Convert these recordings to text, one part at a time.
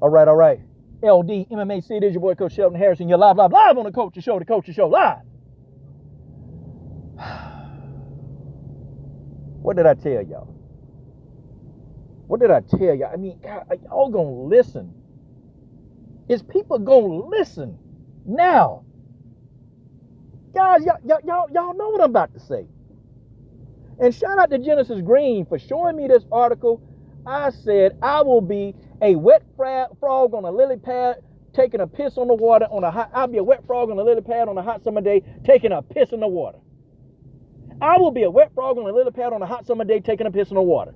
All right, all right. LD, MMAC, this is your boy, Coach Shelton Harrison. You're live on the Coach's Show, live. What did I tell y'all? What did I tell y'all? I mean, God, are y'all gonna listen? Is people gonna listen now? Guys, y'all know what I'm about to say. And shout out to Genesis Green for showing me this article. I said I will be a wet frog on a lily pad taking a piss on the water on a hot. I'll be a wet frog on a lily pad on a hot summer day taking a piss in the water. I will be a wet frog on a lily pad on a hot summer day taking a piss in the water.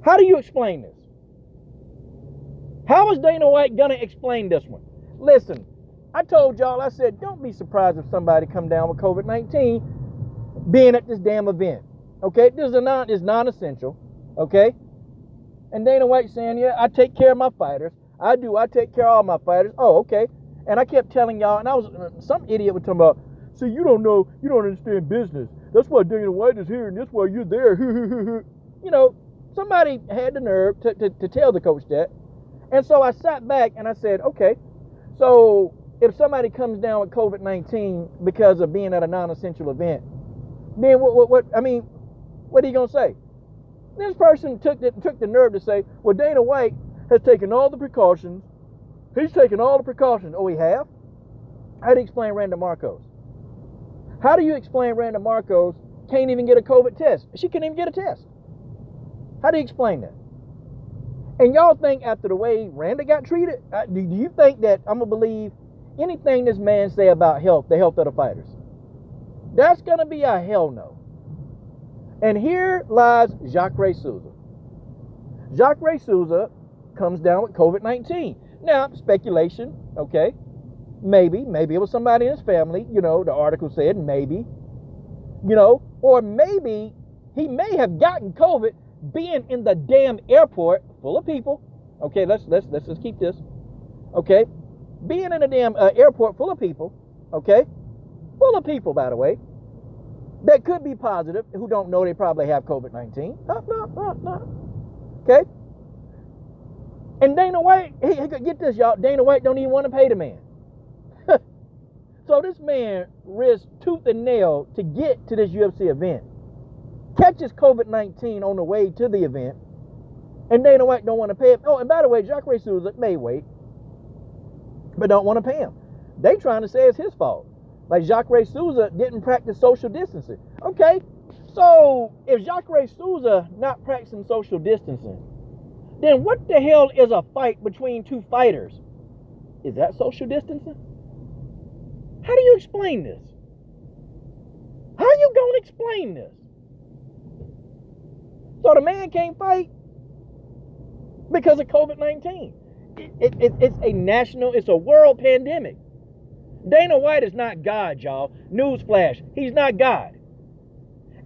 How do you explain this? How is Dana White gonna explain this one? Listen, I told y'all, I said, don't be surprised if somebody come down with COVID-19 being at this damn event. Okay, this is non-essential. Okay, and Dana White saying, yeah, I take care of my fighters. I take care of all my fighters. Oh, okay. And I kept telling y'all, and I was some idiot was talking about, see, you don't understand business. That's why Dana White is here, and that's why you're there. You know, somebody had the nerve to tell the coach that. And so I sat back and I said, okay, so if somebody comes down with COVID-19 because of being at a non-essential event, then what are you gonna say? This person took the nerve to say, well, Dana White has taken all the precautions. He's taken all the precautions. Oh, he have? How do you explain Randa Marcos? How do you explain Randa Marcos can't even get a COVID test? She can't even get a test. How do you explain that? And y'all think after the way Randa got treated, do you think that I'm gonna believe anything this man say about health, the health of the fighters? That's gonna be a hell no. And here lies Jacre Souza. Jacre Souza comes down with COVID-19. Now, speculation, okay? Maybe it was somebody in his family, you know, the article said maybe, you know, or maybe he may have gotten COVID being in the damn airport full of people. Okay, let's just keep this. Okay, being in a damn airport full of people. Okay, full of people, by the way, that could be positive, who don't know they probably have COVID-19. No. Okay, and Dana White, get this, y'all. Dana White don't even want to pay the man. So this man risked tooth and nail to get to this UFC event, catches COVID-19 on the way to the event, and Dana White don't want to pay him. Oh, and by the way, Jacre Souza may wait, but don't want to pay him. They trying to say it's his fault. Like Jacre Souza didn't practice social distancing. Okay, so if Jacre Souza not practicing social distancing, then what the hell is a fight between two fighters? Is that social distancing? How do you explain this? How you gonna explain this? So the man can't fight because of COVID-19. It's a national, it's a world pandemic. Dana White is not God, y'all. Newsflash, he's not God.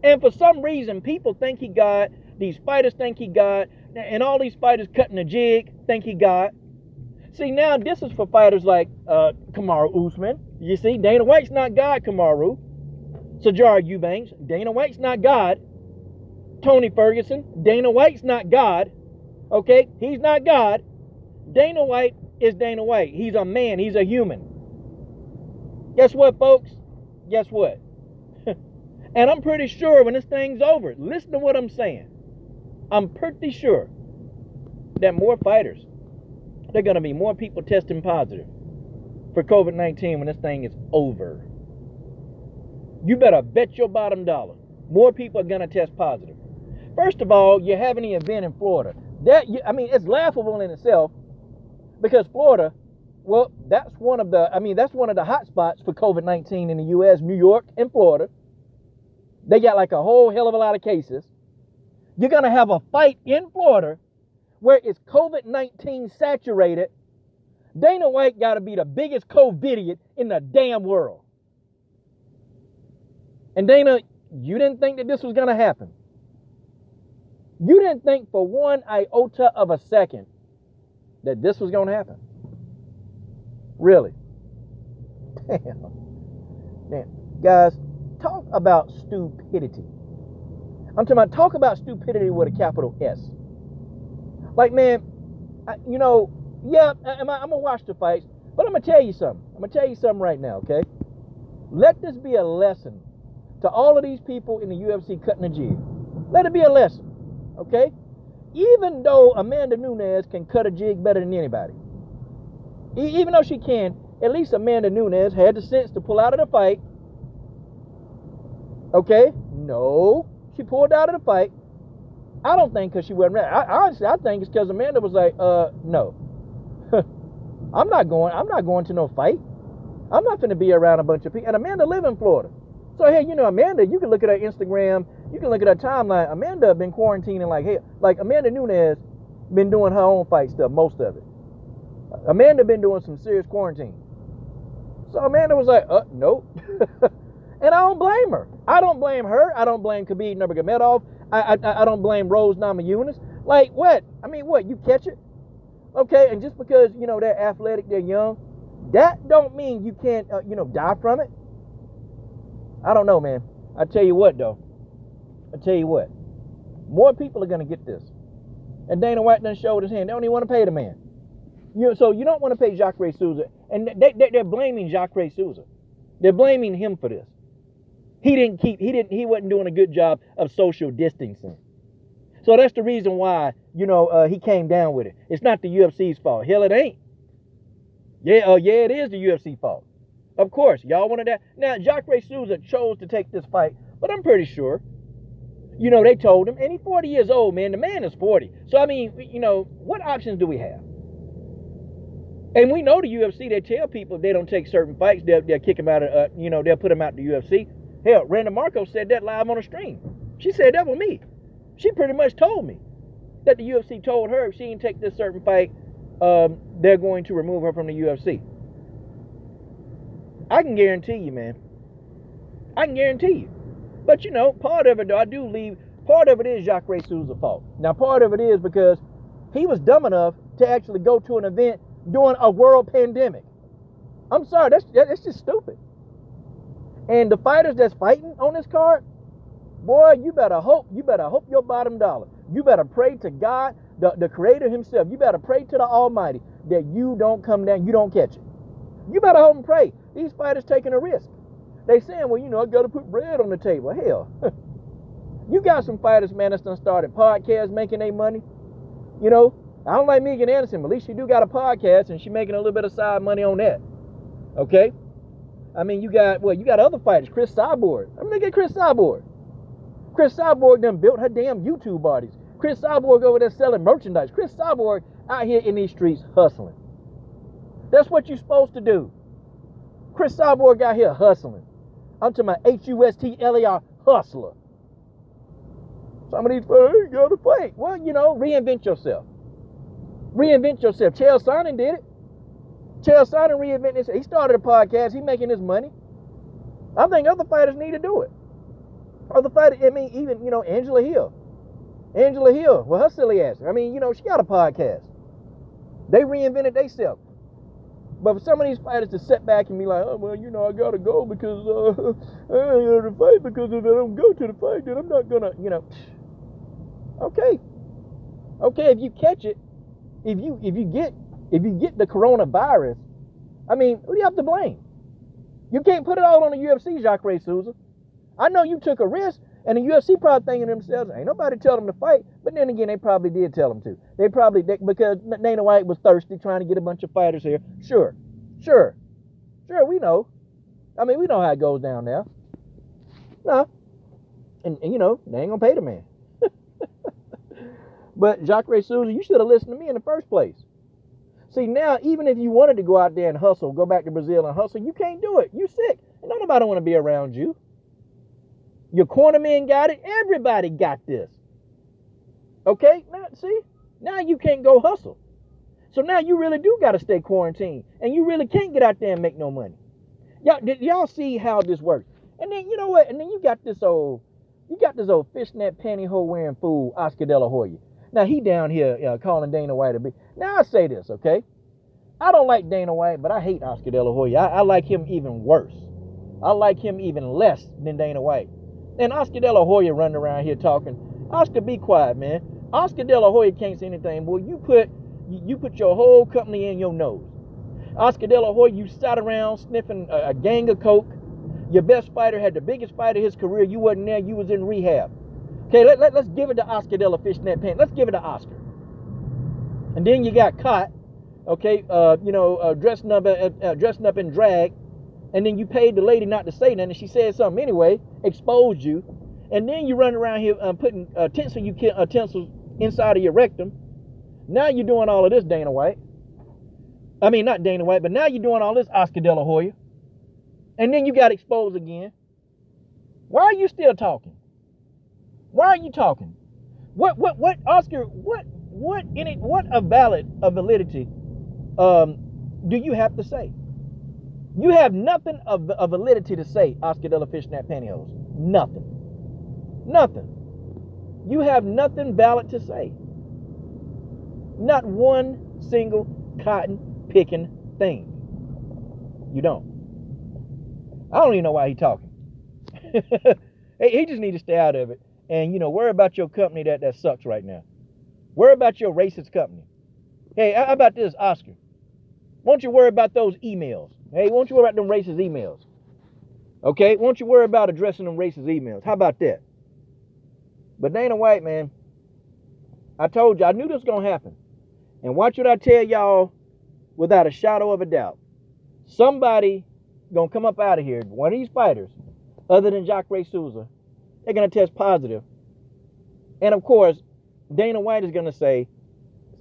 And for some reason, people think he God. These fighters think he God. And all these fighters cutting a jig think he God. See, now this is for fighters like Kamaru Usman. You see, Dana White's not God, Kamaru. Sajara Eubanks, Dana White's not God. Tony Ferguson, Dana White's not God. Okay, he's not God. Dana White is Dana White. He's a man, he's a human. Guess what, folks? Guess what? And I'm pretty sure when this thing's over, listen to what I'm saying. I'm pretty sure that more fighters, there are going to be more people testing positive for COVID-19 when this thing is over. You better bet your bottom dollar more people are going to test positive. First of all, you're having an event in Florida. It's laughable in itself because Florida, well, that's one of the hot spots for COVID-19 in the U.S., New York and Florida. They got like a whole hell of a lot of cases. You're going to have a fight in Florida where it's COVID-19 saturated. Dana White got to be the biggest COVIDiot in the damn world. And Dana, you didn't think that this was going to happen. You didn't think for one iota of a second that this was going to happen. Really? Damn. Guys, talk about stupidity. I'm talking about talk about stupidity with a capital S. Like, man, Yeah, I'm going to watch the fights, but I'm going to tell you something. I'm going to tell you something right now, okay? Let this be a lesson to all of these people in the UFC cutting a jig. Let it be a lesson, okay? Even though Amanda Nunes can cut a jig better than anybody, even though she can, at least Amanda Nunes had the sense to pull out of the fight. Okay? No, she pulled out of the fight. I don't think because she wasn't ready. Honestly, I think it's because Amanda was like, no. I'm not going to no fight. I'm not going to be around a bunch of people. And Amanda live in Florida. So, hey, Amanda, you can look at her Instagram. You can look at her timeline. Amanda been quarantining like Amanda Nunes been doing her own fight stuff, most of it. Amanda been doing some serious quarantine. So Amanda was like, nope. And I don't blame her. I don't blame her. I don't blame Khabib Nurmagomedov. I don't blame Rose Namajunas. Like, what? I mean, what? You catch it? Okay, and just because, they're athletic, they're young, that don't mean you can't, die from it. I don't know, man. I tell you what, though. More people are going to get this. And Dana White done showed his hand. They don't even want to pay the man. So you don't want to pay Jacre Souza. And they're blaming Jacre Souza. They're blaming him for this. He wasn't doing a good job of social distancing. So that's the reason why, he came down with it. It's not the UFC's fault. Hell, it ain't. Yeah, it is the UFC fault. Of course, y'all wanted that. Now, Jacre Souza chose to take this fight, but I'm pretty sure, they told him, and he's 40 years old, man. The man is 40. So, I mean, what options do we have? And we know the UFC, they tell people if they don't take certain fights, they'll kick them out of, they'll put them out of the UFC. Hell, Randa Marco said that live on a stream. She said that with me. She pretty much told me that the UFC told her if she didn't take this certain fight, they're going to remove her from the UFC. I can guarantee you, man. But, part of it, though, part of it is Jacre Souza's fault. Now, part of it is because he was dumb enough to actually go to an event during a world pandemic. I'm sorry, that's just stupid. And the fighters that's fighting on this card, boy, you better hope your bottom dollar. You better pray to God, the creator himself. You better pray to the Almighty that you don't come down, you don't catch it. You better hope and pray. These fighters taking a risk. They saying, well, I got to put bread on the table. Hell, you got some fighters, man, that's done started podcasts making their money. I don't like Megan Anderson, but at least she do got a podcast and she making a little bit of side money on that. Okay? I mean, you got other fighters. Chris Cyborg. I'm looking at Chris Cyborg. Chris Cyborg done built her damn YouTube bodies. Chris Cyborg over there selling merchandise. Chris Cyborg out here in these streets hustling. That's what you're supposed to do. Chris Cyborg out here hustling. I'm talking about Hustler, hustler. Some of these fighters ain't got to fight. Well, reinvent yourself. Reinvent yourself. Chael Sonnen did it. Chael Sonnen reinvented himself. He started a podcast. He making his money. I think other fighters need to do it. Other fighters, I mean, even, Angela Hill. Well, her silly ass. I mean, she got a podcast. They reinvented themselves. But for some of these fighters to sit back and be like, oh, well, I got to go because I ain't got to fight because if I don't go to the fight, then I'm not going to, Okay, if you catch it, if you get the coronavirus, I mean, who do you have to blame? You can't put it all on the UFC, Jacre Souza. I know you took a risk, and the UFC probably thinking to themselves, ain't nobody tell them to fight, but then again, they probably did tell them to. Because Dana White was thirsty trying to get a bunch of fighters here. Sure, we know. I mean, we know how it goes down now. No. And they ain't gonna pay the man. But Jacre Souza, you should have listened to me in the first place. See, now, even if you wanted to go out there and hustle, go back to Brazil and hustle, you can't do it. You sick. And nobody want to be around you. Your cornerman got it. Everybody got this. Okay? Now you can't go hustle. So now you really do got to stay quarantined. And you really can't get out there and make no money. Y'all see how this works. And then, you know what? And then you got this old fishnet pantyhose wearing fool, Oscar De La Hoya. Now, he down here calling Dana White a big... Now, I say this, okay? I don't like Dana White, but I hate Oscar De La Hoya. I like him even worse. I like him even less than Dana White. And Oscar De La Hoya running around here talking. Oscar, be quiet, man. Oscar De La Hoya can't say anything, boy. You put You put your whole company in your nose. Oscar De La Hoya, you sat around sniffing a gang of coke. Your best fighter had the biggest fight of his career. You wasn't there. You was in rehab. Okay, let's give it to Oscar De La Fishnet Pants. Let's give it to Oscar. And then you got caught, okay, dressing up in drag, and then you paid the lady not to say nothing. She said something anyway, exposed you, and then you run around here putting utensils inside of your rectum. Now you're doing all of this, Dana White. I mean, not Dana White, but now you're doing all this, Oscar De La Hoya. And then you got exposed again. Why are you still talking? Why are you talking? What, Oscar, what validity do you have to say? You have nothing of validity to say, Oscar De La Fishnet Pantyhose. Nothing. Nothing. You have nothing valid to say. Not one single cotton picking thing. You don't. I don't even know why he's talking. He just needs to stay out of it. And, worry about your company that sucks right now. Worry about your racist company. Hey, how about this, Oscar? Won't you worry about those emails? Hey, won't you worry about them racist emails? Okay, won't you worry about addressing them racist emails? How about that? But Dana White, man, I told you, I knew this was going to happen. And watch what I tell y'all without a shadow of a doubt. Somebody going to come up out of here, one of these fighters, other than Jacre Souza, they're going to test positive. And of course, Dana White is going to say, it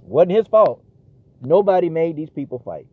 wasn't his fault. Nobody made these people fight.